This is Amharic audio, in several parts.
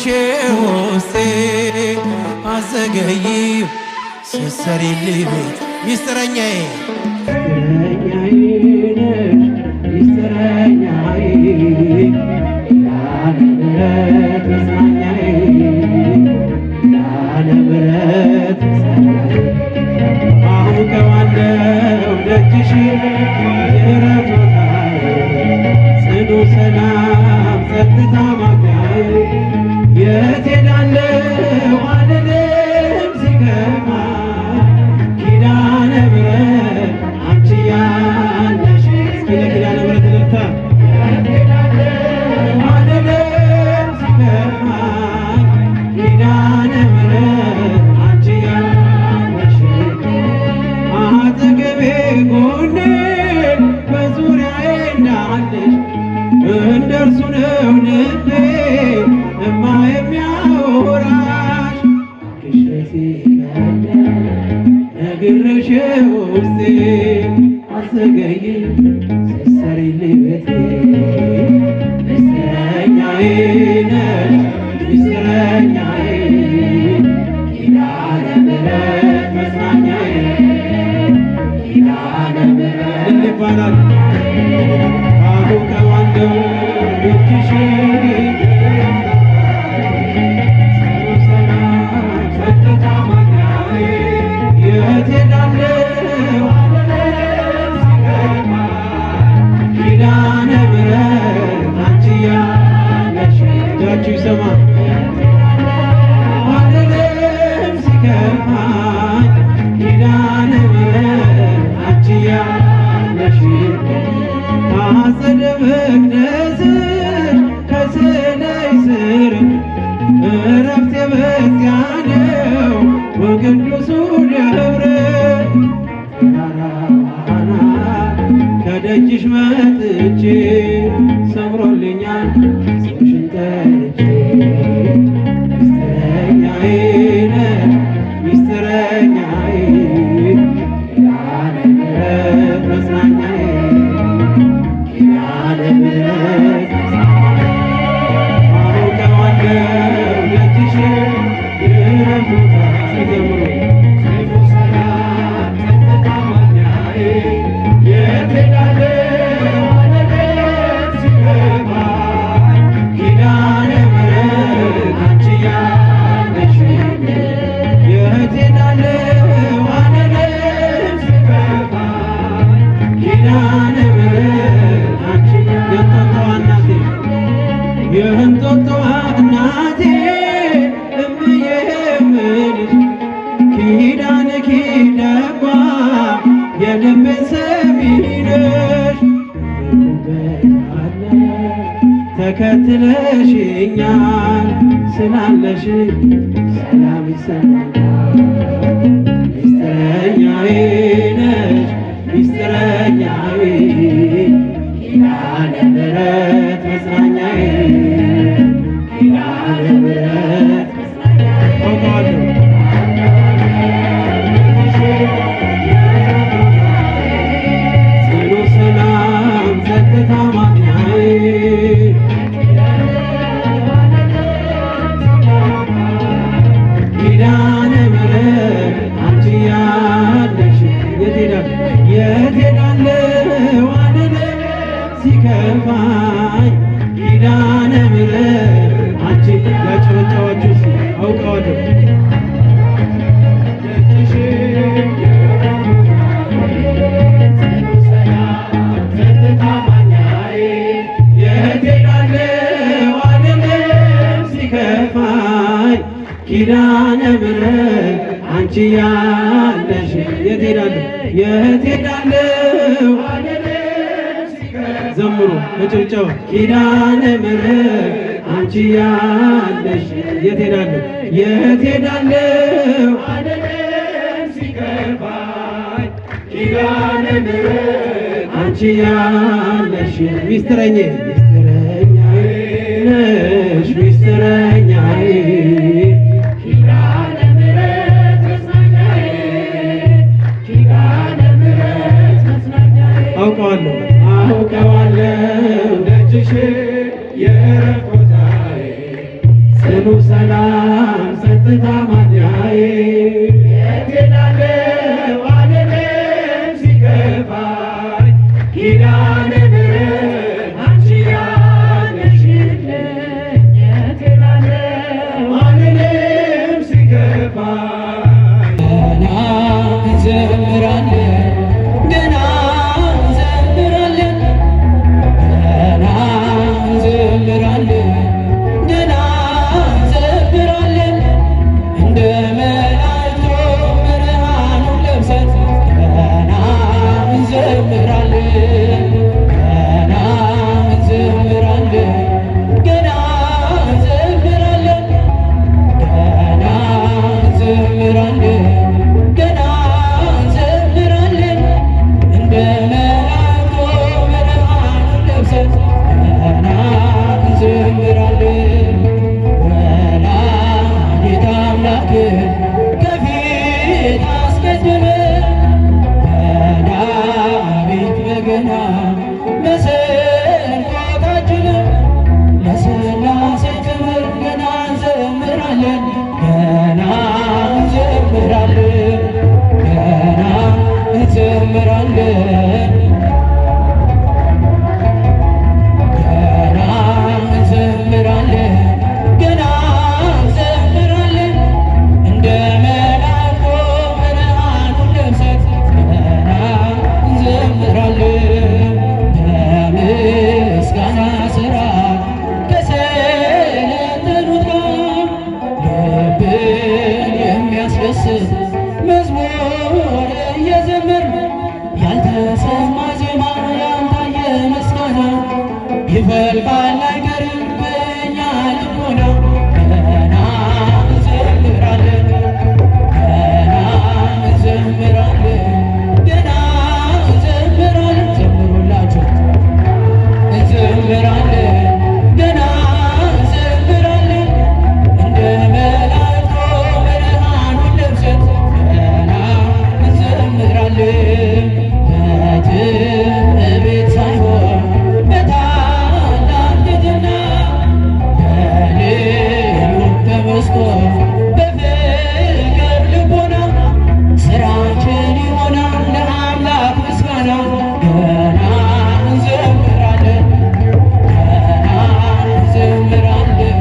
ደጅሽ ውስጤ አዘገይ ስትሰሪልኝ ቤት ሚስጥረኛዬ ሚስጥረኛዬ ኪዳነ ምሕረት መጽናኛዬ ኪዳነ ምሕረት መጽናኛዬ አውቀዋለሁ ደጅሽ ምሕረት ቦታዬ ጽኑ ሰላም ጸጥታ ማግኛዬ የት ሄዳለሁ አልልም ሲከፋኝ ኪዳነ ምሕረት አንቺ ያለሽ እስኪ ለኪዳነ ምሕረት እልልታ የት ሄዳለሁ አልልም ሲከፋኝ ኪዳነ ምሕረት አንቺ ያለሽ አጠገቤ ጎኔ በዙሪያዬ እንዳለሽ እንደርሱ ነው ልቤ እማ የሚያወራሽ ክሸቴ ቀደ ነግሬሽ ውስጤ አዘገይ ስትሰሪልኝ ቤቴ ሚስጥረኛዬ ነሽ ሚስጥረኛዬ ኪዳነ ምሕረት መጽናኛዬ ኪዳነ ምሕረት ይባላል አውቀዋለሁ ደጅሽ ኪዳነ ምሕረት አንቺ ያለሽ እጃችሁ ይሰማ ዓለም ሲከፋኝ ኪዳነ ምሕረት አንቺ ያለሽ አጸደ መቅደስ ከስዕለይ ስር እረፍቴ በዚያ ነው በቅዱሱ ደብረ ተራራዋና ከደጅሽ መጥቼ ሰምሮልኛል ስምሽን ጠርቼ ሚስጥረኛዬ ነሽ ሚስጥረኛዬ ኪዳነ ምሕረት መጽናኛዬ ኪዳነ ምሕረት አውቀዋለሁ ደጅሽ ምሕረት ቦታ ሲዘምሩ ጽኑ ሰላም ጸጥታ ማግኛዬ የት ሄዳለሁ አልልም ሲከፋኝ ኪዳነ ምሕረት አንቺ ያለሽ የት ሄዳለሁ አልልም ሲከፋኝ ኪዳነ ምሕረት አንቺ የእንጦጦዋ እናቴ እምዬ የምልሽ ኪዳነ ኪዳጓ የልቤን ሰሚ ነሽ ተከትለሽኛል ስላለሽ ሰላም ይሰማኛል ሚስጥረኛዬ ነሽ ሚስጥረኛዬ ኪዳነ ምሕረት መጽናኛዬ ኪዳነ ምሕረት መጽናኛዬ ጽኑ ሰላም ጸጥታ ማግኛዬ ኪዳነ ምሕረት አንቺ ያለሽ የት ሄዳለሁ አልልም ሲከፋኝ ኪዳነ ምሕረት አንቺ ያጨበጨባችሁ አውቀዋለሁ ኪዳነ ምሕረት አንቺ ያለሽ የት ሄዳለሁ የት ሄዳለሁ ዘምሩ በጭብጨባ ኪዳነ ምሕረት አንቺ ያለሽ የት ሄዳለሁ የት ሄዳለሁ ኪዳነ ምሕረት አንቺ ያለሽ ሚስጥረኛዬ ነሽ ሚስጥረኛዬ አውቀዋለሁ ደጅሽ የእረፍት ቦታዬ ጽኑ ሰላም ጸጥታ ማኛዬ የት እላለሁ ዓለምም ሲከፋኝ ኪዳነ ምሕረት አንቺ ያለሽልኝ የት እላለሁ ዓለምም ሲከፋኝ ገና እንዘምራለን ገና እንዘምራለን ገና እንዘምራለን ገና እንዘምራለን እንደ መላእክቱ ብርሃኑን ለብሰን ገና እንዘምራለን ገና እንዘምራለን ገና እንዘምራለን ገና እንዘምራለን ገና እንዘምራለን እንደ መላእክቱ ብርሃኑን ለብሰን ገና እንዘምራለን ወላዲተ አምላክ ከፊት አስቀድመን በዳዊት በገና መሰንቆ ታጅበን ለሥላሴ ክብር ገና እንዘምራለን ገና እንዘምራለን ገና እንዘምራለን ገና እንዘምራለን ገና እንዘምራለን እንደ መላእክቱ ብርሃኑን ለብሰን ገና እንዘምራለን በምስጋና ሥራ ከሰለጠኑት ጋር ልብን የሚያስደስት መዝሙር እየዘመርን ያልተሰማ ዜማ ያልታየ ምስጋና ይፈልቃል አይቀርም በእኛ ልቦና ገና እንዘምራለን ገና እንዘምራለን ገና እንዘምራለን ዘምሩላችሁ እንዘምራለን ገና እንዘምራለን እንደ መላእክቱ ብርሃኑን ለብሰን ገና እንዘምራለን በትዕቢት ሳይሆን በታላቅ ትሕትና በልዩ ተመስጦ በፍቅር ልቦና ሥራችን ይሆናል ለአምላክ ምስጋና ገና እንዘምራለን ገና እንዘምራለን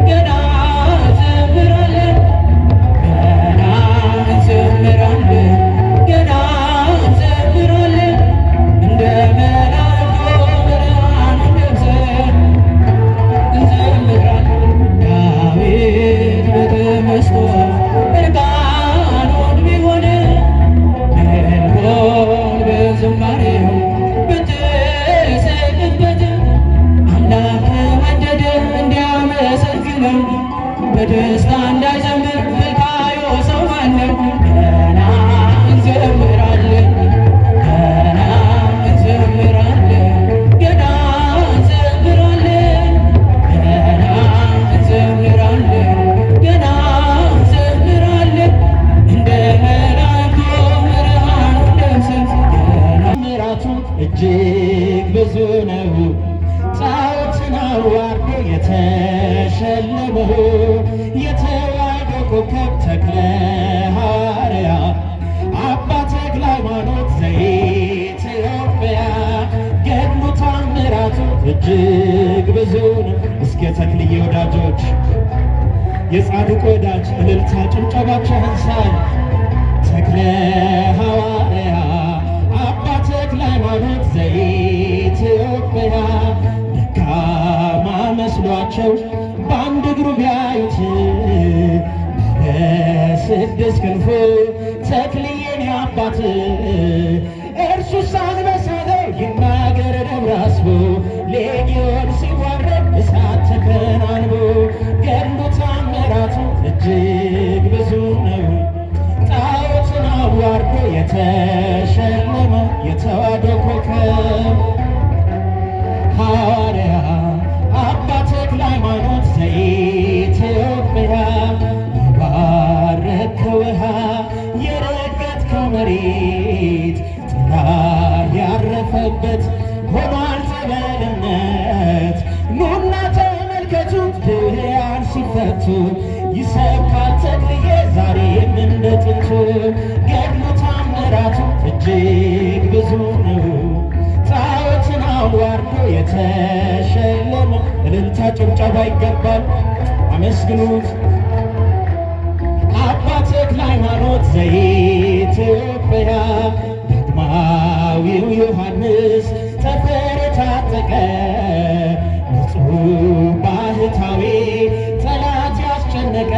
ገና እንዘምራለን ገና እንዘምራለን ገና እንዘምራለን እንደ መላእክቱ ብርሃኑን ለብሰን እንዘምራለን ዳዊት በተመስጦ እርቃኑን ቢሆን ሜልኮል በዝማሬው ብትስቅበት አምላክ ወደደ እንዲያመሰግነው በደስታ እንዳይዘምር መልካዩ ሰው ማነው ገና እንዘምራለን ገና እንዘምራለን ገና እንዘምራለን ገና እንዘምራለን ገና እንዘምራለን እንደ መላእክቱ ብርሃኑን ለብሰን ገና ምሕረቱ እጅግ ብዙ ነው ጣዖትን አዋርዶ የተሸለመው የተዋሕዶ ኮከብ ተክለ ሐዋርያ አባ ተክለ ሃይማኖት ዘኢትዮጵያ ገድሉ ታምራቱ እጅግ ብዙ ነው። እስከ ተክልዬ ወዳጆች የጻድቁ ወዳጅ እልልታ ጭብጨባቸው ያንሳል። ተክለ ሐዋርያ አባ ተክለ ሃይማኖት ዘኢትዮጵያ ደካማ መስሏቸው በአንድ እግሩ ቢያዩት በስድስት ክንፉ ተክልዬን አባት እርሱ አንበሳ ነው ይናገር ደብረ አስቦ ሌጊዮን ሲዋረድ እሳት ተከናንቦ ገድሉ ታምራቱ እጅግ ብዙ ነው። ጣዖትን አዋርዶ የተሸለመው የተዋሕዶ ኮከብ ሐዋርያ አባ ተክለ ሃይማኖት ዘኢትዮጵያ የባረከው ውሃ የረገጥከው መሬት ጥላ ያረፈበት ሆኗል ጸበልነት ኑና ተመልከቱ ድውያን ሲፈቱ ከቶ ይሰብካል ተክልዬ ዛሬም እንደ ጥንቱ ገድሉ ታምራቱ እጅግ ብዙ ነው። ጣዖትን አዋርዶ የተሸለመ እልልታ ጭብጨባ ይገባል። አመስግኑት። አባ ተክለ ሃይማኖት ዘኢትዮጵያ ዳግማዊው ዮሐንስ ጠፈር የታጠቀ ንጹሕ ባህታዊ ጠላት ያስጨነቀ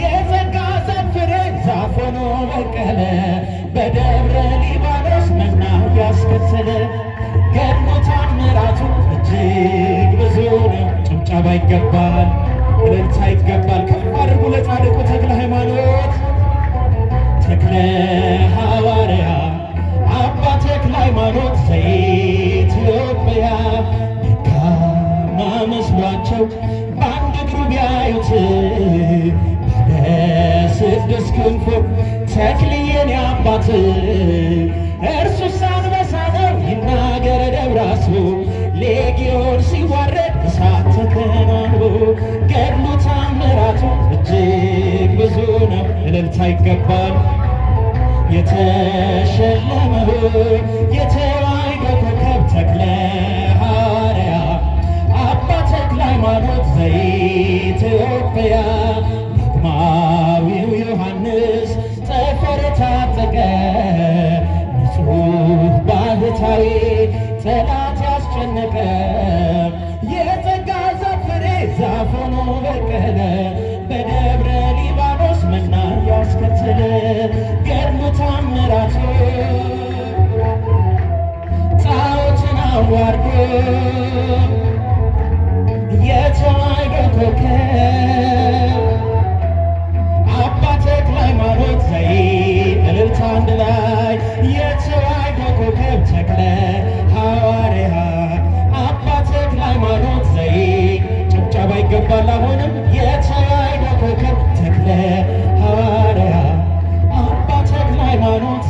የጸጋ ዛፍ ፍሬ ዛፍ ሆኖ በቀለ በደብረ ሊባኖስ መና ያስከተለ ገድሉ ታምራቱ እጅግ ብዙ ነው። ጭብጨባ ይገባል። እልልታ ይገባል። ከፍ አድርጉ ለጻድቁ ተክለ ሃይማኖት። ተክለ ሐዋርያ አባ ተክለ ሃይማኖት ዘኢትዮጵያ ደካማ መስሏቸው በአንድ እግሩ ቢያዩት ባለ ስድስት ክንፉ ተክልዬን አባት እርሱስ አንበሳ ነው ይናገር ደብራሱ ሌጊዮን ሲዋረድ እሳት ተከናንቦ ገድሉ ታምራቱ እጅግ ብዙ ነው። እልልታ ይገባል። የተሸለመው የተዋሕዶ ኮከብ ተክለ ሐዋርያ አባ ተክለ ሃይማኖት ዘኢትዮጵያ ዳግማዊው ዮሐንስ ጠፈር የታጠቀ ንጹሕ ባህታዊ ጠላት ያስጨነቀ የጸጋ ዛፍ ፍሬ ዛፍ ሆኖ በቀለ በደብረ ሊባኖስ መና ያስከተለ ገድሉ ታምራቱ ጣዖትን አዋርዶ የተዋሕዶ ኮከብ አባ ተክለ ሃይማኖት እልልታ አንድ ላይ የተዋሕዶ ኮከብ ተክለ ሐዋርያ አባ ተክለ ሃይማኖት ጭብጨባ ይገባል። አሁንም የተዋሕዶ ኮከብ ተክለ ሐዋርያ አባ ተክለ ሃይማኖት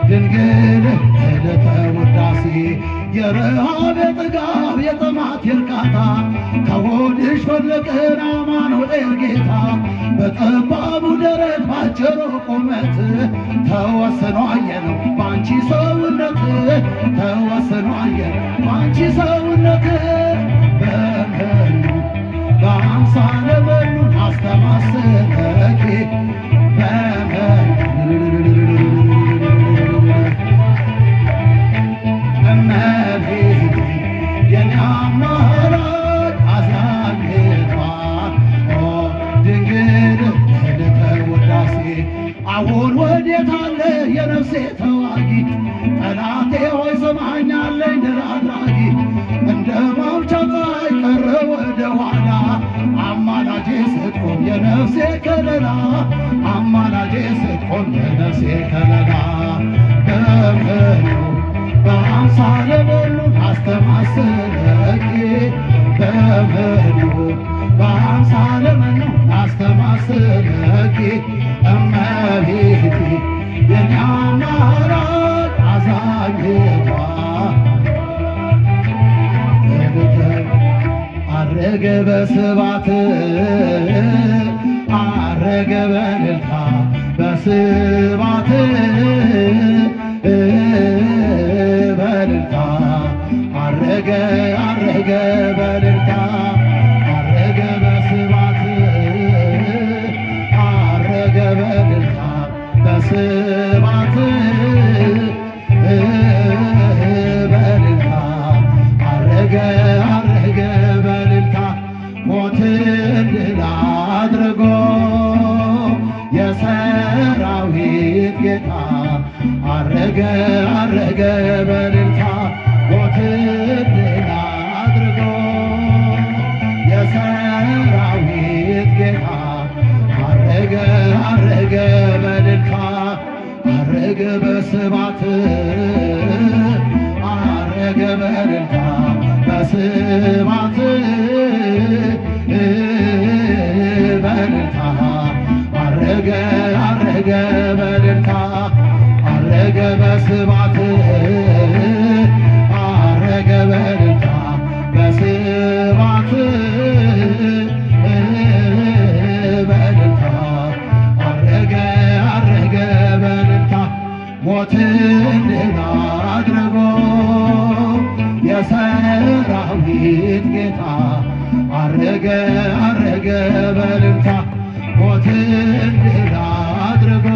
ድንግል ዕለተ ውዳሴ የረሃብ የጥጋብ የጥማት የርካታ ከሆድሽ ፈለቅን አማኑኤል ጌታ በጠባቡ ደረት ባጭሩ ቁመት ተወስኖ አየነው ባንቺ ሰውነት ተወስኖ አየነው ባንቺ ሰውነት በመኑ በአምሳለ መኑን አስተማሰለኪ እመቤቴ የኔ አማላጅ አዛኝቷ ድንግል ዕለተ ውዳሴ አሁን ወዴት አለ የነፍሴ ተዋጊ ጠላቴ ሆይ ስማኛለኝ ድል አድራጊ እንደ ማምቻ ፀሐይ ቀረ ወደ ኋላ አማላጄ ስትቆም የነፍሴ ከለላ አማላጄ ስትቆም የነፍሴ ከለላ በመኑ በአምሳለ መኑን አስተማሰለኪ በመኑ በአምሳለ መኑን አስተማሰለኪ እመቤቴ የኔ አማላጅ አዛኝቷ አረገ በስባት አረገ በእልልታ በስባት በእልልታ አረገ አረገ በእልልታ አረገ በስባት አረገ በእልልታ በስባት በእልልታ አረገ አረገ በእልልታ ሞትን ድል አድርጎ የሰራዊት ጌታ አረገ አረገ በእልልታ ሞትን ድል አድርጎ የሰራዊት ጌታ አረገ አረገ በእልልታ አረገ በስባት አረገ በእልልታ በስባት በእልልታ አረገ አረገ በእልልታ አረገ በስባት አረገ በእልልታ በስባት ሞትን ድል አድርጎ የሰራዊት ጌታ አረገ አረገ በእልልታ ሞትን ድል አድርጎ